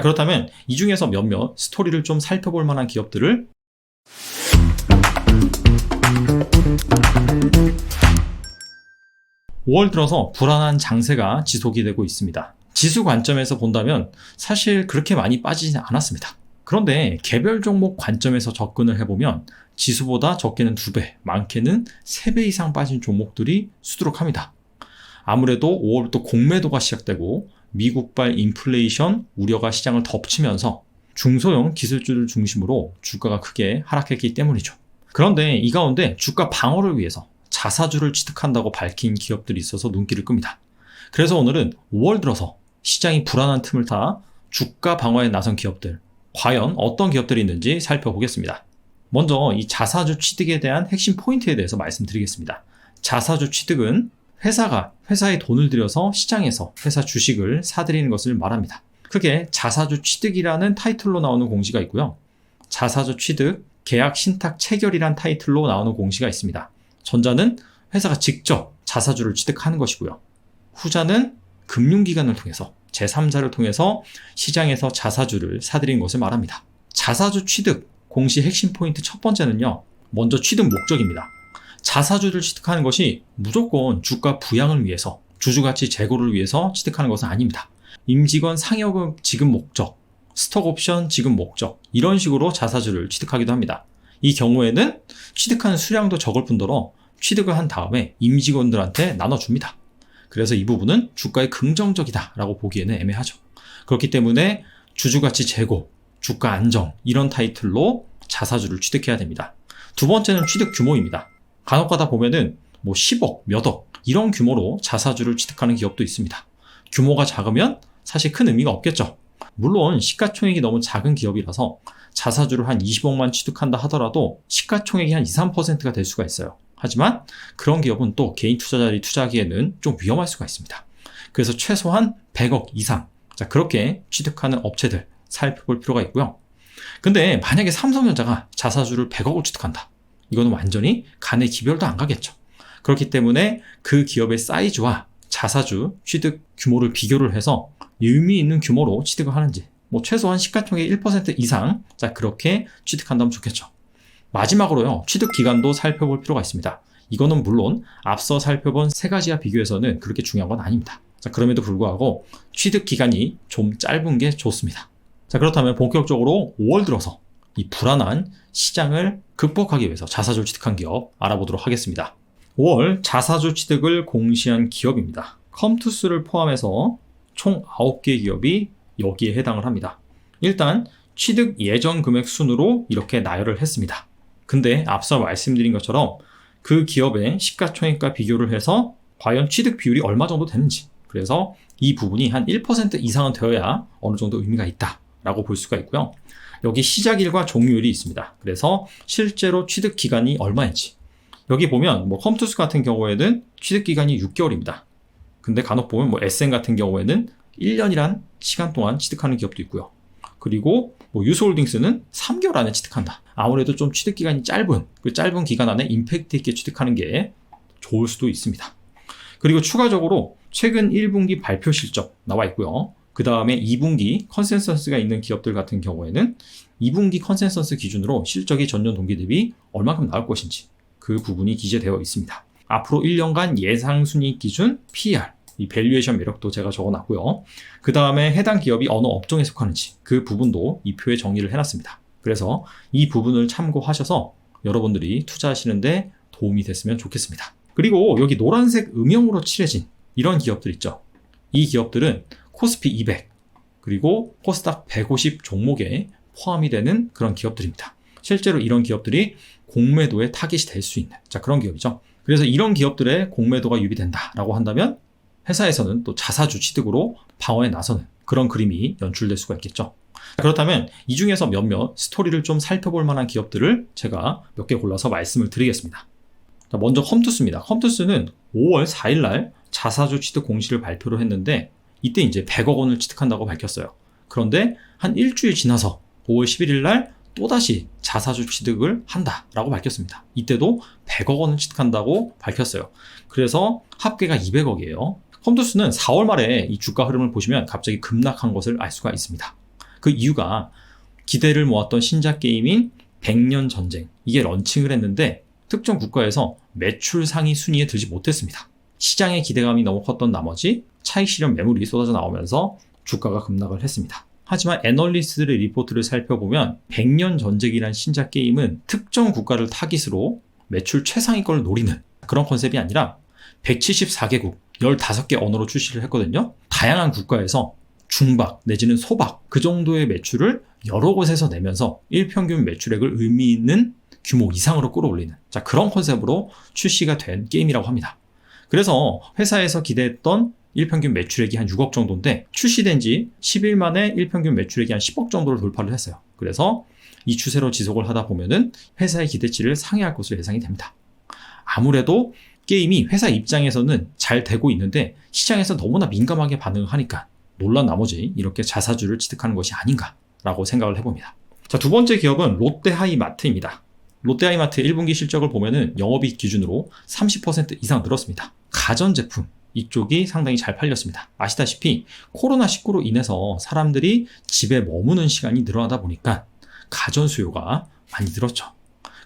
그렇다면 이 중에서 몇몇 스토리를 좀 살펴볼 만한 기업들을 5월 들어서 불안한 장세가 지속이 되고 있습니다. 지수 관점에서 본다면 사실 그렇게 많이 빠지진 않았습니다. 그런데 개별 종목 관점에서 접근을 해보면 지수보다 적게는 2배, 많게는 3배 이상 빠진 종목들이 수두룩합니다. 아무래도 5월부터 공매도가 시작되고 미국발 인플레이션 우려가 시장을 덮치면서 중소형 기술주를 중심으로 주가가 크게 하락했기 때문이죠. 그런데 이 가운데 주가 방어를 위해서 자사주를 취득한다고 밝힌 기업들이 있어서 눈길을 끕니다. 그래서 오늘은 5월 들어서 시장이 불안한 틈을 타 주가 방어에 나선 기업들, 과연 어떤 기업들이 있는지 살펴보겠습니다. 먼저 이 자사주 취득에 대한 핵심 포인트에 대해서 말씀드리겠습니다. 자사주 취득은 회사가 회사에 돈을 들여서 시장에서 회사 주식을 사들이는 것을 말합니다. 크게 자사주 취득이라는 타이틀로 나오는 공시가 있고요. 자사주 취득, 계약 신탁 체결이란 타이틀로 나오는 공시가 있습니다. 전자는 회사가 직접 자사주를 취득하는 것이고요. 후자는 금융기관을 통해서 제3자를 통해서 시장에서 자사주를 사들이는 것을 말합니다. 자사주 취득 공시 핵심 포인트 첫 번째는요. 먼저 취득 목적입니다. 자사주를 취득하는 것이 무조건 주가 부양을 위해서, 주주가치 제고를 위해서 취득하는 것은 아닙니다. 임직원 상여금 지급 목적, 스톡옵션 지급 목적, 이런 식으로 자사주를 취득하기도 합니다. 이 경우에는 취득한 수량도 적을 뿐더러 취득을 한 다음에 임직원들한테 나눠줍니다. 그래서 이 부분은 주가에 긍정적이다라고 보기에는 애매하죠. 그렇기 때문에 주주가치 제고, 주가 안정, 이런 타이틀로 자사주를 취득해야 됩니다. 두 번째는 취득 규모입니다. 간혹가다 보면은 10억, 몇 억, 이런 규모로 자사주를 취득하는 기업도 있습니다. 규모가 작으면 사실 큰 의미가 없겠죠. 물론 시가총액이 너무 작은 기업이라서 자사주를 한 20억만 취득한다 하더라도 시가총액이 한 2, 3%가 될 수가 있어요. 하지만 그런 기업은 또 개인 투자자들이 투자하기에는 좀 위험할 수가 있습니다. 그래서 최소한 100억 이상, 그렇게 취득하는 업체들 살펴볼 필요가 있고요. 근데 만약에 삼성전자가 자사주를 100억을 취득한다. 이거는 완전히 간의 기별도 안 가겠죠. 그렇기 때문에 그 기업의 사이즈와 자사주 취득 규모를 비교를 해서 의미 있는 규모로 취득을 하는지, 최소한 시가총액 1% 이상, 그렇게 취득한다면 좋겠죠. 마지막으로요, 취득 기간도 살펴볼 필요가 있습니다. 이거는 물론 앞서 살펴본 세 가지와 비교해서는 그렇게 중요한 건 아닙니다. 그럼에도 불구하고 취득 기간이 좀 짧은 게 좋습니다. 그렇다면 본격적으로 5월 들어서 이 불안한 시장을 극복하기 위해서 자사주 취득한 기업 알아보도록 하겠습니다. 5월 자사주 취득을 공시한 기업입니다. 컴투스를 포함해서 총 9개 기업이 여기에 해당을 합니다. 일단 취득 예정 금액 순으로 이렇게 나열을 했습니다. 근데 앞서 말씀드린 것처럼 그 기업의 시가총액과 비교를 해서 과연 취득 비율이 얼마 정도 되는지, 그래서 이 부분이 한 1% 이상은 되어야 어느 정도 의미가 있다라고 볼 수가 있고요. 여기 시작일과 종료일이 있습니다. 그래서 실제로 취득 기간이 얼마인지, 여기 보면 컴투스 같은 경우에는 취득 기간이 6개월입니다. 근데 간혹 보면 SM 같은 경우에는 1년이란 시간 동안 취득하는 기업도 있고요. 그리고 유스홀딩스는 3개월 안에 취득한다. 아무래도 좀 취득 기간이 짧은, 그 짧은 기간 안에 임팩트 있게 취득하는 게 좋을 수도 있습니다. 그리고 추가적으로 최근 1분기 발표 실적 나와 있고요. 그 다음에 2분기 컨센서스가 있는 기업들 같은 경우에는 2분기 컨센서스 기준으로 실적이 전년 동기 대비 얼마큼 나올 것인지, 그 부분이 기재되어 있습니다. 앞으로 1년간 예상 순이익 기준 PER, 이 밸류에이션 매력도 제가 적어놨고요. 그 다음에 해당 기업이 어느 업종에 속하는지, 그 부분도 이 표에 정리를 해놨습니다. 그래서 이 부분을 참고하셔서 여러분들이 투자하시는데 도움이 됐으면 좋겠습니다. 그리고 여기 노란색 음영으로 칠해진 이런 기업들 있죠. 이 기업들은 코스피 200, 그리고 코스닥 150 종목에 포함이 되는 그런 기업들입니다. 실제로 이런 기업들이 공매도에 타깃이 될 수 있는 그런 기업이죠. 그래서 이런 기업들의 공매도가 유비된다라고 한다면 회사에서는 또 자사주 취득으로 방어에 나서는 그런 그림이 연출될 수가 있겠죠. 그렇다면 이 중에서 몇몇 스토리를 좀 살펴볼 만한 기업들을 제가 몇 개 골라서 말씀을 드리겠습니다. 먼저 컴투스입니다. 컴투스는 5월 4일 날 자사주 취득 공시를 발표를 했는데 이때 이제 100억 원을 취득한다고 밝혔어요. 그런데 한 일주일 지나서 5월 11일 날 또다시 자사주 취득을 한다라고 밝혔습니다. 이때도 100억 원을 취득한다고 밝혔어요. 그래서 합계가 200억이에요. 컴투스는 4월 말에 이 주가 흐름을 보시면 갑자기 급락한 것을 알 수가 있습니다. 그 이유가 기대를 모았던 신작 게임인 백년 전쟁, 이게 런칭을 했는데 특정 국가에서 매출 상위 순위에 들지 못했습니다. 시장의 기대감이 너무 컸던 나머지 차익 실현 매물이 쏟아져 나오면서 주가가 급락을 했습니다. 하지만 애널리스트들의 리포트를 살펴보면 백년 전쟁이란 신작 게임은 특정 국가를 타깃으로 매출 최상위권을 노리는 그런 컨셉이 아니라 174개국 15개 언어로 출시를 했거든요. 다양한 국가에서 중박 내지는 소박 그 정도의 매출을 여러 곳에서 내면서 일평균 매출액을 의미 있는 규모 이상으로 끌어올리는 그런 컨셉으로 출시가 된 게임이라고 합니다. 그래서 회사에서 기대했던 일평균 매출액이 한 6억 정도인데 출시된 지 10일 만에 일평균 매출액이 한 10억 정도를 돌파를 했어요. 그래서 이 추세로 지속을 하다 보면은 회사의 기대치를 상회할 것으로 예상이 됩니다. 아무래도 게임이 회사 입장에서는 잘 되고 있는데 시장에서 너무나 민감하게 반응을 하니까 놀란 나머지 이렇게 자사주를 취득하는 것이 아닌가라고 생각을 해봅니다. 자, 두 번째 기업은 롯데하이마트입니다. 롯데하이마트 1분기 실적을 보면은 영업이익 기준으로 30% 이상 늘었습니다. 가전제품 이쪽이 상당히 잘 팔렸습니다. 아시다시피 코로나19로 인해서 사람들이 집에 머무는 시간이 늘어나다 보니까 가전 수요가 많이 늘었죠.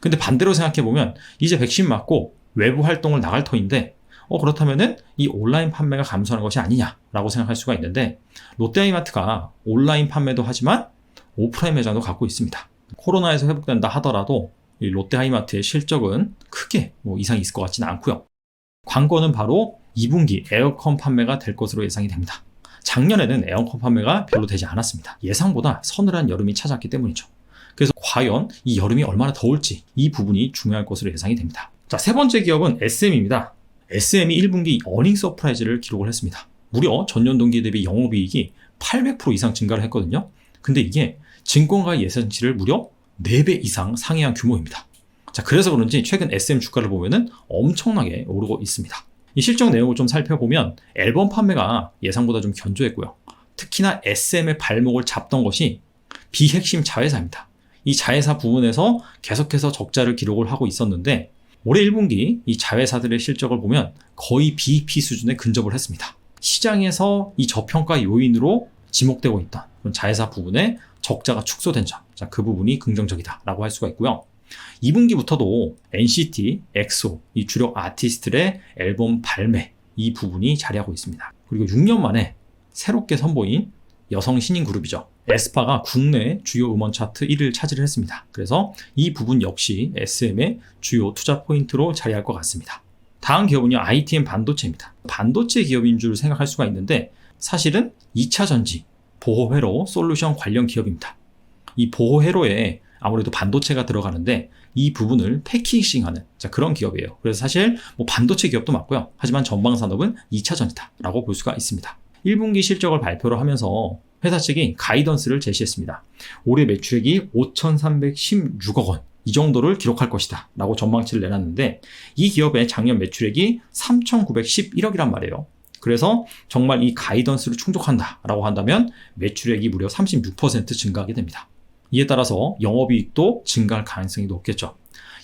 근데 반대로 생각해보면 이제 백신 맞고 외부 활동을 나갈 터인데 그렇다면은 이 온라인 판매가 감소하는 것이 아니냐라고 생각할 수가 있는데 롯데하이마트가 온라인 판매도 하지만 오프라인 매장도 갖고 있습니다. 코로나에서 회복된다 하더라도 이 롯데하이마트의 실적은 크게 이상이 있을 것 같지는 않고요. 관건은 바로 2분기 에어컨 판매가 될 것으로 예상이 됩니다. 작년에는 에어컨 판매가 별로 되지 않았습니다. 예상보다 서늘한 여름이 찾아왔기 때문이죠. 그래서 과연 이 여름이 얼마나 더울지 이 부분이 중요할 것으로 예상이 됩니다. 자, 세 번째 기업은 SM입니다. SM이 1분기 어닝 서프라이즈를 기록을 했습니다. 무려 전년 동기 대비 영업이익이 800% 이상 증가를 했거든요. 근데 이게 증권가 예상치를 무려 4배 이상 상회한 규모입니다. 자, 그래서 그런지 최근 SM 주가를 보면은 엄청나게 오르고 있습니다. 이 실적 내용을 좀 살펴보면 앨범 판매가 예상보다 좀 견조했고요. 특히나 SM의 발목을 잡던 것이 비핵심 자회사입니다. 이 자회사 부분에서 계속해서 적자를 기록을 하고 있었는데 올해 1분기 이 자회사들의 실적을 보면 거의 BEP 수준에 근접을 했습니다. 시장에서 이 저평가 요인으로 지목되고 있던 자회사 부분에 적자가 축소된 점, 그 부분이 긍정적이다라고 할 수가 있고요. 2분기부터도 NCT, 엑소, 이 주력 아티스트들의 앨범 발매 이 부분이 자리하고 있습니다. 그리고 6년 만에 새롭게 선보인 여성 신인 그룹이죠. 에스파가 국내 주요 음원 차트 1위를 차지를 했습니다. 그래서 이 부분 역시 SM의 주요 투자 포인트로 자리할 것 같습니다. 다음 기업은요, ITM 반도체입니다. 반도체 기업인 줄 생각할 수가 있는데 사실은 2차 전지, 보호회로 솔루션 관련 기업입니다. 이 보호회로에 아무래도 반도체가 들어가는데 이 부분을 패키징하는 그런 기업이에요. 그래서 사실 반도체 기업도 맞고요. 하지만 전방 산업은 2차 전지다라고 볼 수가 있습니다. 1분기 실적을 발표를 하면서 회사 측이 가이던스를 제시했습니다. 올해 매출액이 5,316억 원 이 정도를 기록할 것이다 라고 전망치를 내놨는데 이 기업의 작년 매출액이 3,911억이란 말이에요. 그래서 정말 이 가이던스를 충족한다 라고 한다면 매출액이 무려 36% 증가하게 됩니다. 이에 따라서 영업이익도 증가할 가능성이 높겠죠.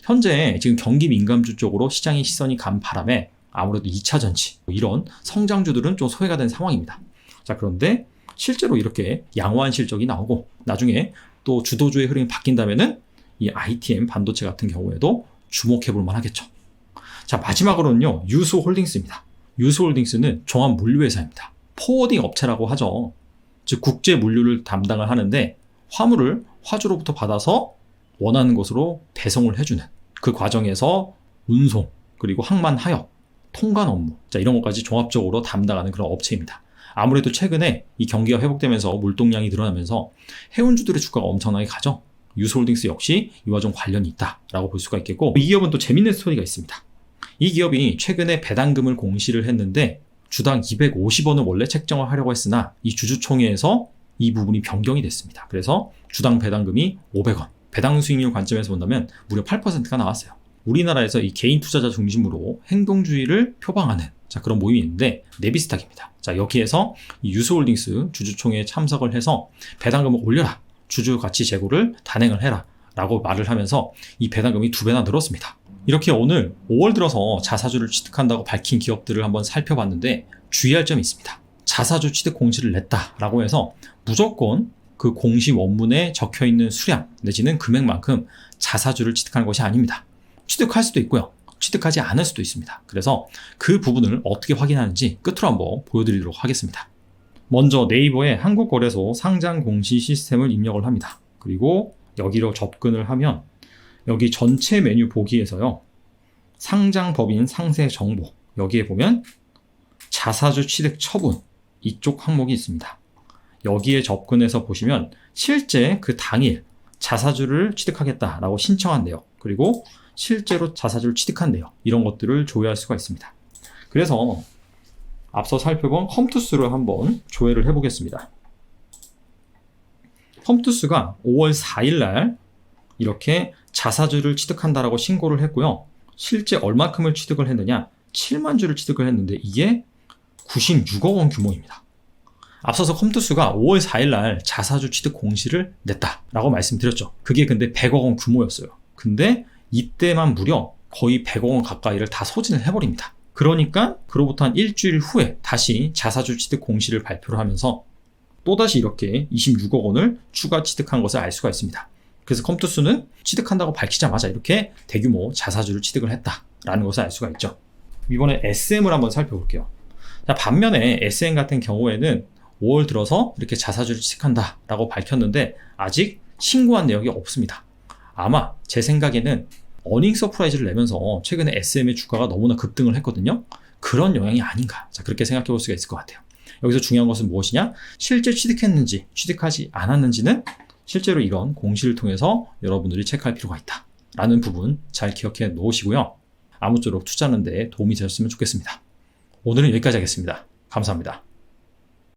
현재 지금 경기 민감주 쪽으로 시장의 시선이 간 바람에 아무래도 2차 전지 이런 성장주들은 좀 소외가 된 상황입니다. 자, 그런데 실제로 이렇게 양호한 실적이 나오고 나중에 또 주도주의 흐름이 바뀐다면은 이 ITM 반도체 같은 경우에도 주목해 볼 만하겠죠. 자, 마지막으로는요, 유수홀딩스입니다. 유수홀딩스는 종합 물류회사입니다. 포워딩 업체라고 하죠. 즉 국제 물류를 담당을 하는데 화물을 화주로부터 받아서 원하는 곳으로 배송을 해주는 그 과정에서 운송 그리고 항만 하역, 통관 업무 이런 것까지 종합적으로 담당하는 그런 업체입니다. 아무래도 최근에 이 경기가 회복되면서 물동량이 늘어나면서 해운주들의 주가가 엄청나게 가죠. 유스홀딩스 역시 이와 좀 관련이 있다라고 볼 수가 있겠고 이 기업은 또 재밌는 스토리가 있습니다. 이 기업이 최근에 배당금을 공시를 했는데 주당 250원을 원래 책정을 하려고 했으나 이 주주총회에서 이 부분이 변경이 됐습니다. 그래서 주당 배당금이 500원, 배당 수익률 관점에서 본다면 무려 8%가 나왔어요. 우리나라에서 이 개인 투자자 중심으로 행동주의를 표방하는 그런 모임이 있는데 네비스탁입니다. 자, 여기에서 이 유스홀딩스 주주총회에 참석을 해서 배당금을 올려라, 주주 가치 제고를 단행을 해라 라고 말을 하면서 이 배당금이 2배나 늘었습니다. 이렇게 오늘 5월 들어서 자사주를 취득한다고 밝힌 기업들을 한번 살펴봤는데 주의할 점이 있습니다. 자사주 취득 공시를 냈다라고 해서 무조건 그 공시 원문에 적혀 있는 수량 내지는 금액만큼 자사주를 취득하는 것이 아닙니다. 취득할 수도 있고요. 취득하지 않을 수도 있습니다. 그래서 그 부분을 어떻게 확인하는지 끝으로 한번 보여드리도록 하겠습니다. 먼저 네이버에 한국거래소 상장 공시 시스템을 입력을 합니다. 그리고 여기로 접근을 하면 여기 전체 메뉴 보기에서요. 상장법인 상세 정보 여기에 보면 자사주 취득 처분 이쪽 항목이 있습니다. 여기에 접근해서 보시면 실제 그 당일 자사주를 취득하겠다라고 신청한 내역 그리고 실제로 자사주를 취득한 내역 이런 것들을 조회할 수가 있습니다. 그래서 앞서 살펴본 컴투스를 한번 조회를 해보겠습니다. 컴투스가 5월 4일 날 이렇게 자사주를 취득한다라고 신고를 했고요. 실제 얼마큼을 취득을 했느냐? 7만 주를 취득을 했는데 이게 96억 원 규모입니다. 앞서서 컴투스가 5월 4일 날 자사주 취득 공시를 냈다라고 말씀드렸죠. 그게 근데 100억 원 규모였어요. 근데 이때만 무려 거의 100억 원 가까이를 다 소진을 해버립니다. 그러니까 그로부터 한 일주일 후에 다시 자사주 취득 공시를 발표를 하면서 또다시 이렇게 26억 원을 추가 취득한 것을 알 수가 있습니다. 그래서 컴투스는 취득한다고 밝히자마자 이렇게 대규모 자사주를 취득을 했다라는 것을 알 수가 있죠. 이번에 SM을 한번 살펴볼게요. 자, 반면에 SM 같은 경우에는 5월 들어서 이렇게 자사주를 취득한다라고 밝혔는데 아직 신고한 내역이 없습니다. 아마 제 생각에는 어닝 서프라이즈를 내면서 최근에 SM의 주가가 너무나 급등을 했거든요. 그런 영향이 아닌가. 자, 그렇게 생각해 볼 수가 있을 것 같아요. 여기서 중요한 것은 무엇이냐? 실제 취득했는지 취득하지 않았는지는 실제로 이런 공시를 통해서 여러분들이 체크할 필요가 있다 라는 부분 잘 기억해 놓으시고요. 아무쪼록 투자하는 데 도움이 되셨으면 좋겠습니다. 오늘은 여기까지 하겠습니다. 감사합니다.